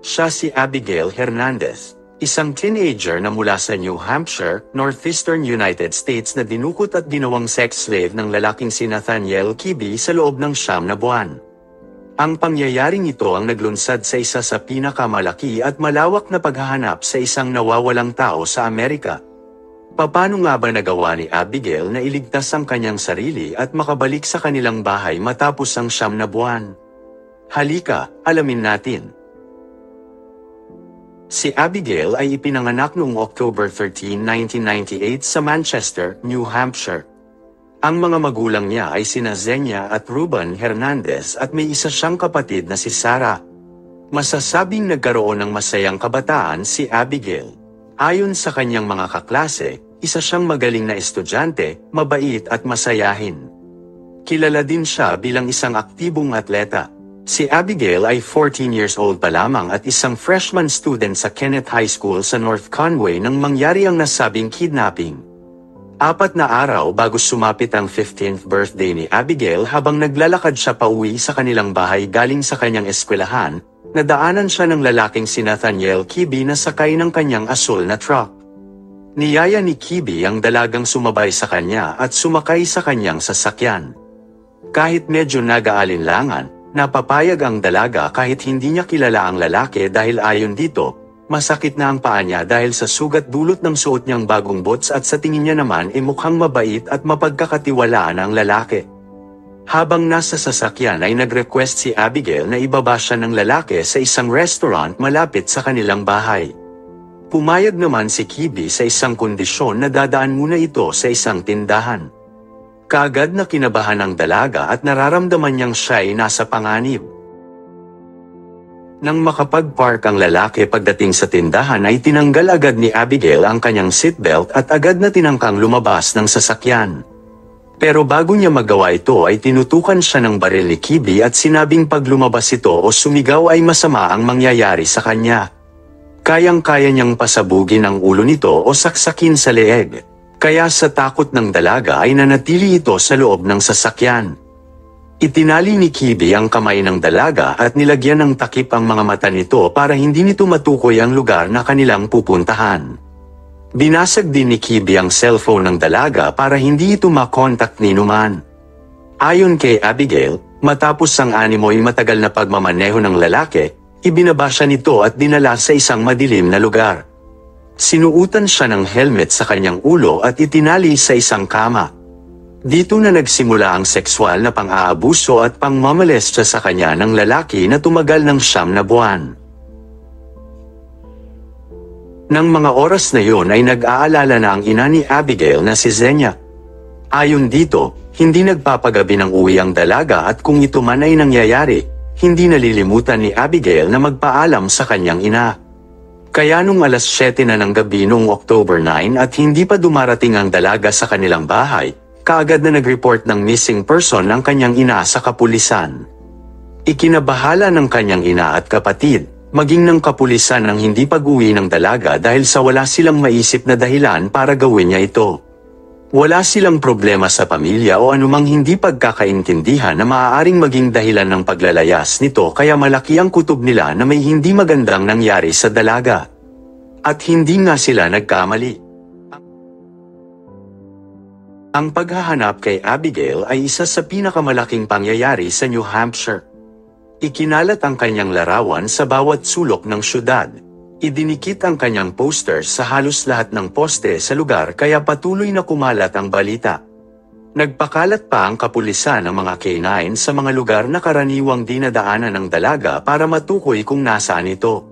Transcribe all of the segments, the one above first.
Siya si Abigail Hernandez, isang teenager na mula sa New Hampshire, Northeastern United States na dinukot at ginawang sex slave ng lalaking si Nathaniel Kibi sa loob ng 9 na buwan. Ang pangyayaring ito ang naglunsad sa isa sa pinakamalaki at malawak na paghahanap sa isang nawawalang tao sa Amerika. Paano nga ba nagawa ni Abigail na iligtas ang kanyang sarili at makabalik sa kanilang bahay matapos ang 9 na buwan? Halika, alamin natin. Si Abigail ay ipinanganak noong October 13, 1998 sa Manchester, New Hampshire. Ang mga magulang niya ay sina Zenia at Ruben Hernandez at may isa siyang kapatid na si Sarah. Masasabing nagkaroon ng masayang kabataan si Abigail. Ayon sa kanyang mga kaklase, isa siyang magaling na estudyante, mabait at masayahin. Kilala din siya bilang isang aktibong atleta. Si Abigail ay 14 years old pa lamang at isang freshman student sa Kenneth High School sa North Conway nang mangyari ang nasabing kidnapping. 4 na araw bago sumapit ang 15th birthday ni Abigail habang naglalakad siya pauwi sa kanilang bahay galing sa kanyang eskwelahan, nadaanan siya ng lalaking si Nathaniel Kibi na sakay ng kanyang asul na truck. Niyaya ni Kibi ang dalagang sumabay sa kanya at sumakay sa kanyang sasakyan. Kahit medyo nag-aalinlangan, napapayag ang dalaga kahit hindi niya kilala ang lalaki dahil ayon dito, masakit na ang paa niya dahil sa sugat dulot ng suot niyang bagong boots at sa tingin niya naman ay mukhang mabait at mapagkakatiwalaan ang lalaki. Habang nasa sasakyan ay nag-request si Abigail na ibaba siya ng lalaki sa isang restaurant malapit sa kanilang bahay. Pumayag naman si Kibi sa isang kondisyon na dadaan muna ito sa isang tindahan. Kaagad na kinabahan ang dalaga at nararamdaman niyang siya ay nasa panganib. Nang makapag-park ang lalaki pagdating sa tindahan ay tinanggal agad ni Abigail ang kanyang seatbelt at agad na tinangkang lumabas ng sasakyan. Pero bago niya magawa ito ay tinutukan siya ng baril ni Kibi at sinabing pag lumabas ito o sumigaw ay masama ang mangyayari sa kanya. Kayang-kaya niyang pasabugin ang ulo nito o saksakin sa leeg. Kaya sa takot ng dalaga ay nanatili ito sa loob ng sasakyan. Itinali ni Kibi ang kamay ng dalaga at nilagyan ng takip ang mga mata nito para hindi nito matukoy ang lugar na kanilang pupuntahan. Binasag din ni Kibi ang cellphone ng dalaga para hindi ito makontak ni numan. Ayon kay Abigail, matapos ang animoy matagal na pagmamaneho ng lalaki, ibinaba siya nito at dinala sa isang madilim na lugar. Sinuutan siya ng helmet sa kanyang ulo at itinali sa isang kama. Dito na nagsimula ang sexual na pang-aabuso at pang-mamolestya sa kanya ng lalaki na tumagal ng 9 na buwan. Nang mga oras na yun ay nag-aalala na ang ina ni Abigail na si Zenia. Ayon dito, hindi nagpapagabi ng uwi ang dalaga at kung ito man ay nangyayari, hindi nalilimutan ni Abigail na magpaalam sa kanyang ina. Kaya nung alas 7 na ng gabi noong October 9 at hindi pa dumarating ang dalaga sa kanilang bahay, kaagad na nag-report ng missing person ang kanyang ina sa kapulisan. Ikinabahala ng kanyang ina at kapatid, maging ng kapulisan ang hindi pag-uwi ng dalaga dahil sa wala silang maisip na dahilan para gawin niya ito. Wala silang problema sa pamilya o anumang hindi pagkakaintindihan na maaaring maging dahilan ng paglalayas nito kaya malaki ang kutob nila na may hindi magandang nangyari sa dalaga. At hindi nga sila nagkamali. Ang paghahanap kay Abigail ay isa sa pinakamalaking pangyayari sa New Hampshire. Ikinalat ang kanyang larawan sa bawat sulok ng syudad. Idinikit ang kanyang poster sa halos lahat ng poste sa lugar kaya patuloy na kumalat ang balita. Nagpakalat pa ang kapulisan ng mga K9 sa mga lugar na karaniwang dinadaanan ng dalaga para matukoy kung nasaan ito.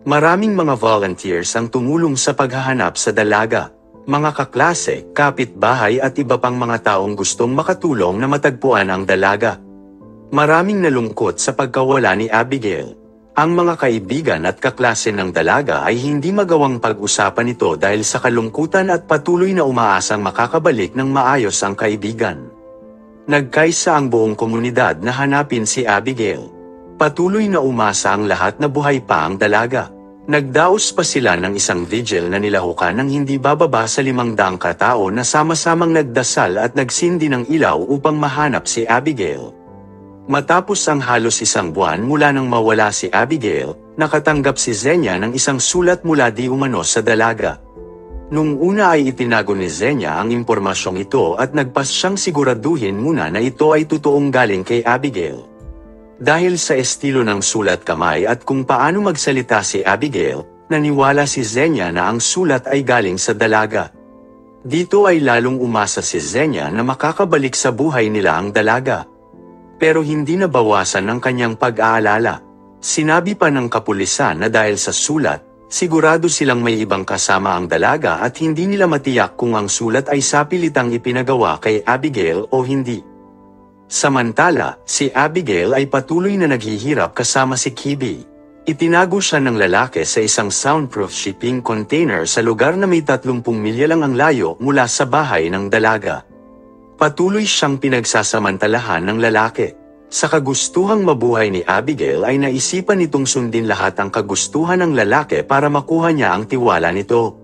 Maraming mga volunteers ang tumulong sa paghahanap sa dalaga. Mga kaklase, kapitbahay at iba pang mga taong gustong makatulong na matagpuan ang dalaga. Maraming nalungkot sa pagkawala ni Abigail. Ang mga kaibigan at kaklase ng dalaga ay hindi magawang pag-usapan ito dahil sa kalungkutan at patuloy na umaasang makakabalik ng maayos ang kaibigan. Nagkaisa ang buong komunidad na hanapin si Abigail. Patuloy na umasa ang lahat na buhay pa ang dalaga. Nagdaos pa sila ng isang vigil na nilahukan ng hindi bababa sa 500 katao na sama-samang nagdasal at nagsindi ng ilaw upang mahanap si Abigail. Matapos ang halos isang buwan mula nang mawala si Abigail, nakatanggap si Xenia ng isang sulat mula di umano sa dalaga. Nung una ay itinago ni Xenia ang impormasyong ito at nagpas siyang siguraduhin muna na ito ay totoong galing kay Abigail. Dahil sa estilo ng sulat kamay at kung paano magsalita si Abigail, naniwala si Xenia na ang sulat ay galing sa dalaga. Dito ay lalong umasa si Xenia na makakabalik sa buhay nila ang dalaga. Pero hindi nabawasan ng kanyang pag-aalala. Sinabi pa ng kapulisan na dahil sa sulat, sigurado silang may ibang kasama ang dalaga at hindi nila matiyak kung ang sulat ay sapilitang ipinagawa kay Abigail o hindi. Samantala, si Abigail ay patuloy na naghihirap kasama si Kibi. Itinago siya ng lalaki sa isang soundproof shipping container sa lugar na may 30 milya lang ang layo mula sa bahay ng dalaga. Patuloy siyang pinagsasamantalahan ng lalaki. Sa kagustuhang mabuhay ni Abigail ay naisipan nitong sundin lahat ang kagustuhan ng lalaki para makuha niya ang tiwala nito.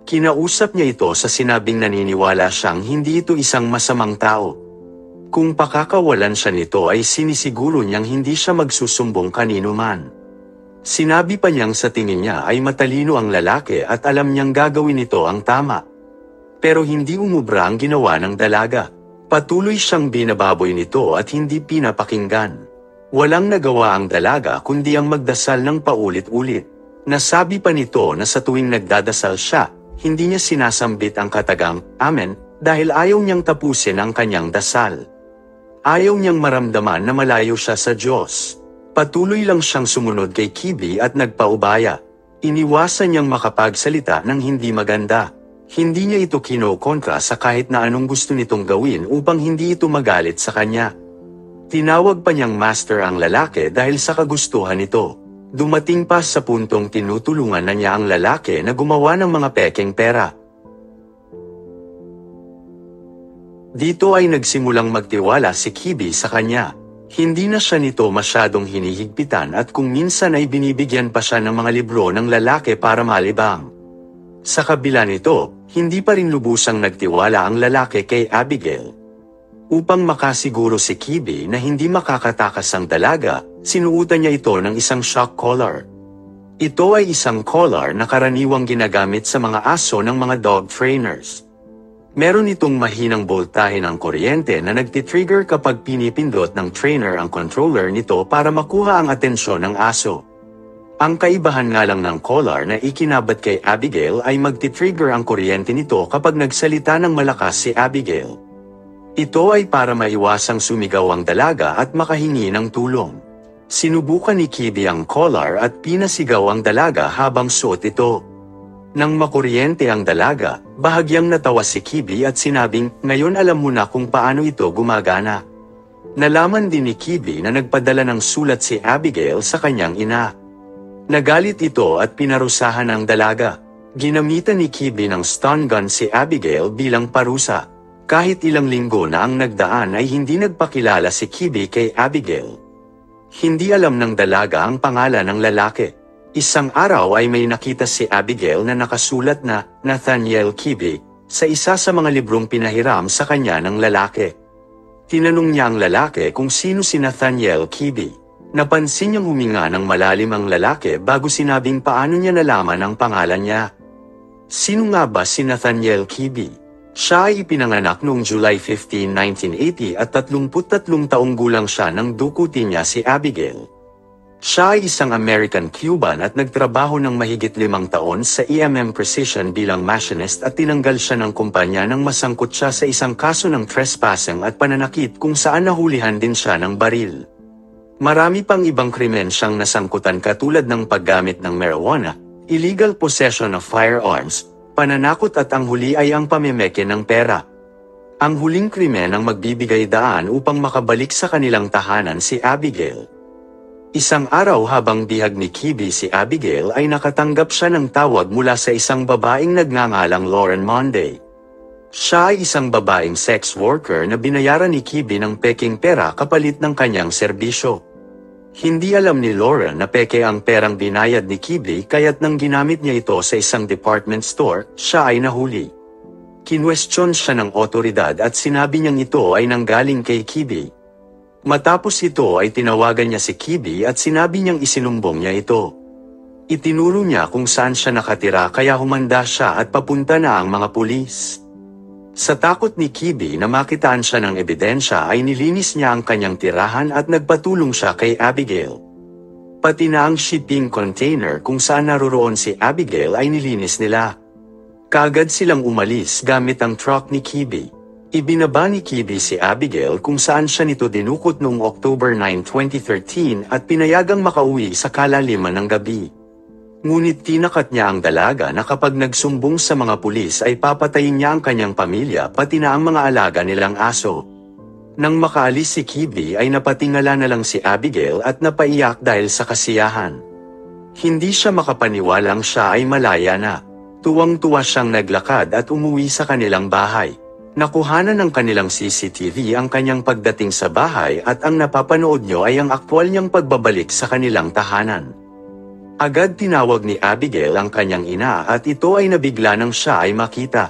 Kinausap niya ito sa sinabing naniniwala siyang hindi ito isang masamang tao. Kung pakakawalan siya nito ay sinisiguro niyang hindi siya magsusumbong kanino man. Sinabi pa niyang sa tingin niya ay matalino ang lalaki at alam niyang gagawin ito ang tama. Pero hindi umubra ang ginawa ng dalaga. Patuloy siyang binababoy nito at hindi pinapakinggan. Walang nagawa ang dalaga kundi ang magdasal ng paulit-ulit. Nasabi pa nito na sa tuwing nagdadasal siya, hindi niya sinasambit ang katagang Amen dahil ayaw niyang tapusin ang kanyang dasal. Ayaw niyang maramdaman na malayo siya sa Diyos. Patuloy lang siyang sumunod kay Kibi at nagpaubaya. Iniwasan niyang makapagsalita ng hindi maganda. Hindi niya ito kinokontra sa kahit na anong gusto nitong gawin upang hindi ito magalit sa kanya. Tinawag pa niyang master ang lalaki dahil sa kagustuhan nito. Dumating pa sa puntong tinutulungan na niya ang lalaki na gumawa ng mga pekeng pera. Dito ay nagsimulang magtiwala si Kibi sa kanya. Hindi na siya nito masyadong hinihigpitan at kung minsan ay binibigyan pa siya ng mga libro ng lalaki para malibang. Sa kabila nito, hindi pa rin lubusang nagtiwala ang lalaki kay Abigail. Upang makasiguro si Kibi na hindi makakatakas ang dalaga, sinuutan niya ito ng isang shock collar. Ito ay isang collar na karaniwang ginagamit sa mga aso ng mga dog trainers. Meron itong mahinang boltahe ng kuryente na nagtitrigger kapag pinipindot ng trainer ang controller nito para makuha ang atensyon ng aso. Ang kaibahan nga lang ng collar na ikinabat kay Abigail ay magtitrigger ang kuryente nito kapag nagsalita ng malakas si Abigail. Ito ay para maiwasang sumigaw ang dalaga at makahingi ng tulong. Sinubukan ni Kibi ang collar at pinasigaw ang dalaga habang suot ito. Nang makuryente ang dalaga, bahagyang natawa si Kibi at sinabing, "Ngayon alam mo na kung paano ito gumagana." Nalaman din ni Kibi na nagpadala ng sulat si Abigail sa kanyang ina. Nagalit ito at pinarusahan ang dalaga. Ginamitan ni Kibi ng stun gun si Abigail bilang parusa. Kahit ilang linggo na ang nagdaan ay hindi nagpakilala si Kibi kay Abigail. Hindi alam ng dalaga ang pangalan ng lalaki. Isang araw ay may nakita si Abigail na nakasulat na Nathaniel Kibi sa isa sa mga librong pinahiram sa kanya ng lalaki. Tinanong niya ang lalaki kung sino si Nathaniel Kibi. Napansin niyang huminga ng malalim ang lalaki bago sinabing paano niya nalaman ang pangalan niya. Sino nga ba si Nathaniel Kibi? Siya ay ipinanganak noong July 15, 1980 at 33 taong gulang siya nang dukutin niya si Abigail. Siya ay isang American-Cuban at nagtrabaho ng mahigit 5 taon sa EMM Precision bilang machinist at tinanggal siya ng kumpanya nang masangkot siya sa isang kaso ng trespassing at pananakit kung saan nahulihan din siya ng baril. Marami pang ibang krimen siyang nasangkutan katulad ng paggamit ng marijuana, illegal possession of firearms, pananakot at ang huli ay ang pamemeke ng pera. Ang huling krimen ang magbibigay daan upang makabalik sa kanilang tahanan si Abigail. Isang araw habang bihag ni Kibi si Abigail ay nakatanggap siya ng tawag mula sa isang babaeng nagngangalang Lauren Monday. Siya ay isang babaeng sex worker na binayaran ni Kibi ng peking pera kapalit ng kanyang serbisyo. Hindi alam ni Lauren na peke ang perang binayad ni Kibi kaya't nang ginamit niya ito sa isang department store, siya ay nahuli. Kinwestiyon siya ng otoridad at sinabi niyang ito ay nanggaling kay Kibi. Matapos ito ay tinawagan niya si Kibi at sinabi niyang isinumbong niya ito. Itinuro niya kung saan siya nakatira kaya humanda siya at papunta na ang mga pulis. Sa takot ni Kibi na makitaan siya ng ebidensya ay nilinis niya ang kanyang tirahan at nagpatulong siya kay Abigail. Pati na ang shipping container kung saan naroroon si Abigail ay nilinis nila. Kaagad silang umalis gamit ang truck ni Kibi. Ibinaba ni Kibi si Abigail kung saan siya nito dinukot noong October 9, 2013 at pinayagang makauwi sa kalaliman ng gabi. Ngunit tinakat niya ang dalaga na kapag nagsumbong sa mga pulis ay papatayin niya ang kanyang pamilya pati na ang mga alaga nilang aso. Nang makaalis si Kibi ay napatingala na lang si Abigail at napaiyak dahil sa kasiyahan. Hindi siya makapaniwalang siya ay malaya na. Tuwang-tuwa siyang naglakad at umuwi sa kanilang bahay. Nakuhanan ng kanilang CCTV ang kanyang pagdating sa bahay at ang napapanood nyo ay ang aktwal niyang pagbabalik sa kanilang tahanan. Agad tinawag ni Abigail ang kanyang ina at ito ay nabigla nang siya ay makita.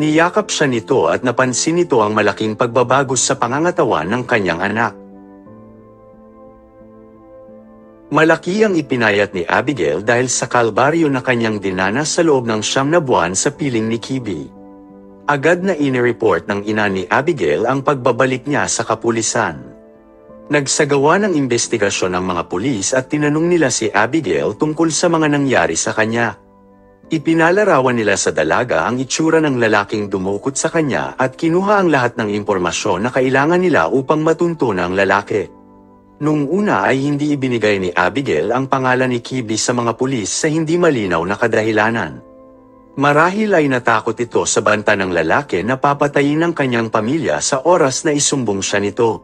Niyakap siya nito at napansin nito ang malaking pagbabago sa pangangatawan ng kanyang anak. Malaki ang ipinayat ni Abigail dahil sa kalbaryo na kanyang dinanas sa loob ng 9 na buwan sa piling ni Kibi. Agad na inireport ng ina ni Abigail ang pagbabalik niya sa kapulisan. Nagsagawa ng investigasyon ang mga pulis at tinanong nila si Abigail tungkol sa mga nangyari sa kanya. Ipinalarawan nila sa dalaga ang itsura ng lalaking dumukot sa kanya at kinuha ang lahat ng impormasyon na kailangan nila upang matunton ang lalaki. Nung una ay hindi ibinigay ni Abigail ang pangalan ni Kibi sa mga pulis sa hindi malinaw na kadahilanan. Marahil ay natakot ito sa banta ng lalaki na papatayin ang kanyang pamilya sa oras na isumbong siya nito.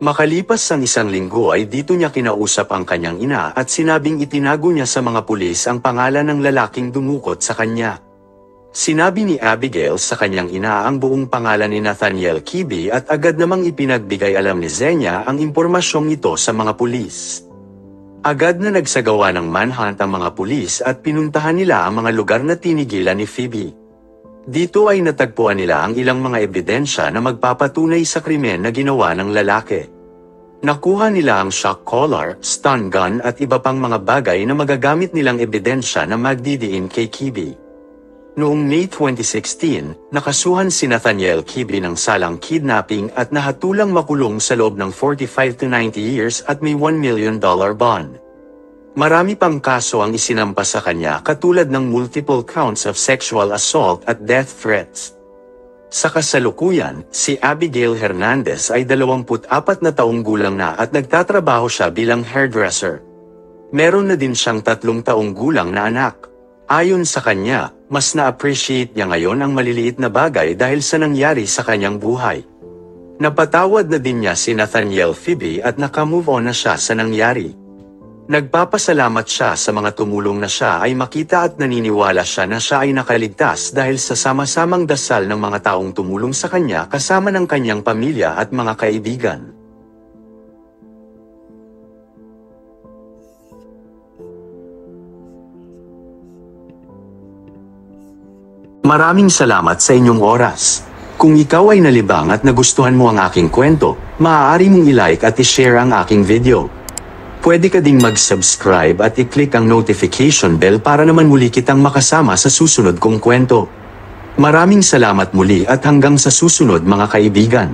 Makalipas ang 1 linggo ay dito niya kinausap ang kanyang ina at sinabing itinago niya sa mga pulis ang pangalan ng lalaking dumukot sa kanya. Sinabi ni Abigail sa kanyang ina ang buong pangalan ni Nathaniel Kibi at agad namang ipinagbigay alam ni Zenya ang impormasyong ito sa mga pulis. Agad na nagsagawa ng manhunt ang mga pulis at pinuntahan nila ang mga lugar na tinigilan ni Phoebe. Dito ay natagpuan nila ang ilang mga ebidensya na magpapatunay sa krimen na ginawa ng lalaki. Nakuha nila ang shock collar, stun gun at iba pang mga bagay na magagamit nilang ebidensya na magdidiin kay Kibi. Noong May 2016, nakasuhan si Nathaniel Kibi ng salang kidnapping at nahatulang makulong sa loob ng 45 to 90 years at may $1 million bond. Marami pang kaso ang isinampa sa kanya katulad ng multiple counts of sexual assault at death threats. Sa kasalukuyan, si Abigail Hernandez ay 24 na taong gulang na at nagtatrabaho siya bilang hairdresser. Meron na din siyang 3 taong gulang na anak. Ayon sa kanya, mas na-appreciate niya ngayon ang maliliit na bagay dahil sa nangyari sa kanyang buhay. Napatawad na din niya si Nathaniel Phoebe at nakamove on na siya sa nangyari. Nagpapasalamat siya sa mga tumulong na siya ay makita at naniniwala siya na siya ay nakaligtas dahil sa sama-samang dasal ng mga taong tumulong sa kanya kasama ng kanyang pamilya at mga kaibigan. Maraming salamat sa inyong oras. Kung ikaw ay nalibang at nagustuhan mo ang aking kwento, maaari mong i-like at i-share ang aking video. Pwede ka ding mag-subscribe at i-click ang notification bell para naman muli kitang makasama sa susunod kong kwento. Maraming salamat muli at hanggang sa susunod mga kaibigan.